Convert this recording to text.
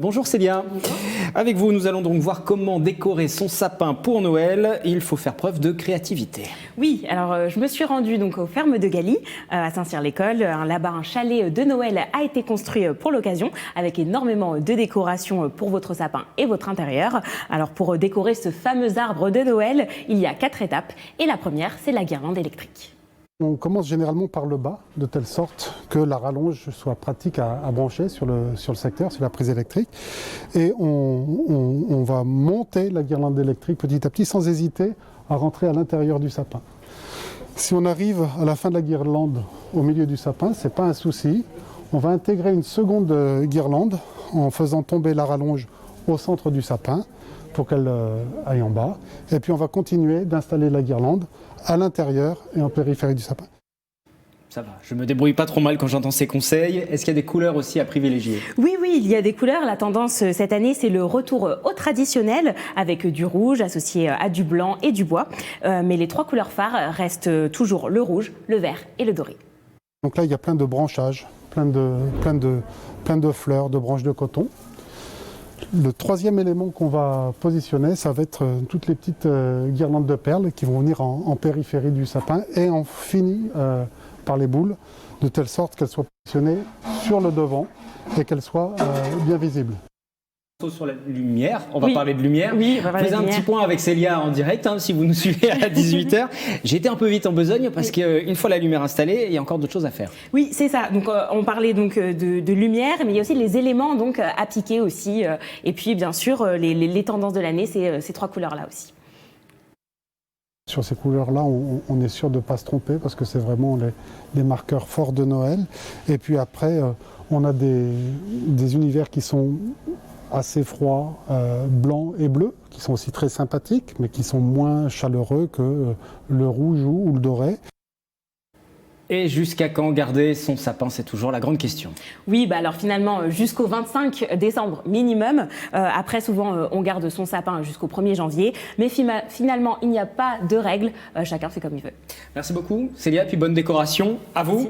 Bonjour Célia. Bonjour. Avec vous, nous allons donc voir comment décorer son sapin pour Noël. Il faut faire preuve de créativité. Oui, alors je me suis rendue donc aux fermes de Galie, à Saint-Cyr-l'École. Là-bas, un chalet de Noël a été construit pour l'occasion, avec énormément de décorations pour votre sapin et votre intérieur. Alors pour décorer ce fameux arbre de Noël, il y a 4 étapes. Et la première, c'est la guirlande électrique. On commence généralement par le bas, de telle sorte que la rallonge soit pratique à brancher sur le secteur, sur la prise électrique. Et on va monter la guirlande électrique petit à petit, sans hésiter à rentrer à l'intérieur du sapin. Si on arrive à la fin de la guirlande au milieu du sapin, ce n'est pas un souci. On va intégrer une seconde guirlande en faisant tomber la rallonge au centre du sapin pour qu'elle aille en bas. Et puis on va continuer d'installer la guirlande à l'intérieur et en périphérie du sapin. Ça va, je me débrouille pas trop mal quand j'entends ces conseils. Est-ce qu'il y a des couleurs aussi à privilégier? Oui, il y a des couleurs. La tendance cette année, c'est le retour au traditionnel, avec du rouge associé à du blanc et du bois. Mais les 3 couleurs phares restent toujours le rouge, le vert et le doré. Donc là, il y a plein de branchages, plein de fleurs, de branches de coton. Le troisième élément qu'on va positionner, ça va être toutes les petites guirlandes de perles qui vont venir en périphérie du sapin et on finit par les boules, de telle sorte qu'elles soient positionnées sur le devant et qu'elles soient bien visibles. Sur la lumière, on va parler de lumière. Oui, on va parler je faisais de un lumière. petit point avec Célia en direct, si vous nous suivez à 18h. J'ai été un peu vite en besogne parce qu'une fois la lumière installée, il y a encore d'autres choses à faire. Oui, c'est ça. Donc, on parlait donc de lumière, mais il y a aussi les éléments donc appliqués aussi. Et puis, bien sûr, les tendances de l'année, c'est ces 3 couleurs-là aussi. Sur ces couleurs-là, on est sûr de ne pas se tromper parce que c'est vraiment les marqueurs forts de Noël. Et puis après, on a des univers qui sont assez froids, blancs et bleus, qui sont aussi très sympathiques, mais qui sont moins chaleureux que le rouge ou le doré. Et jusqu'à quand garder son sapin, c'est toujours la grande question. Oui, alors finalement, jusqu'au 25 décembre minimum. Après, souvent, on garde son sapin jusqu'au 1er janvier. Mais finalement, il n'y a pas de règle. Chacun fait comme il veut. Merci beaucoup Célia, puis bonne décoration à vous.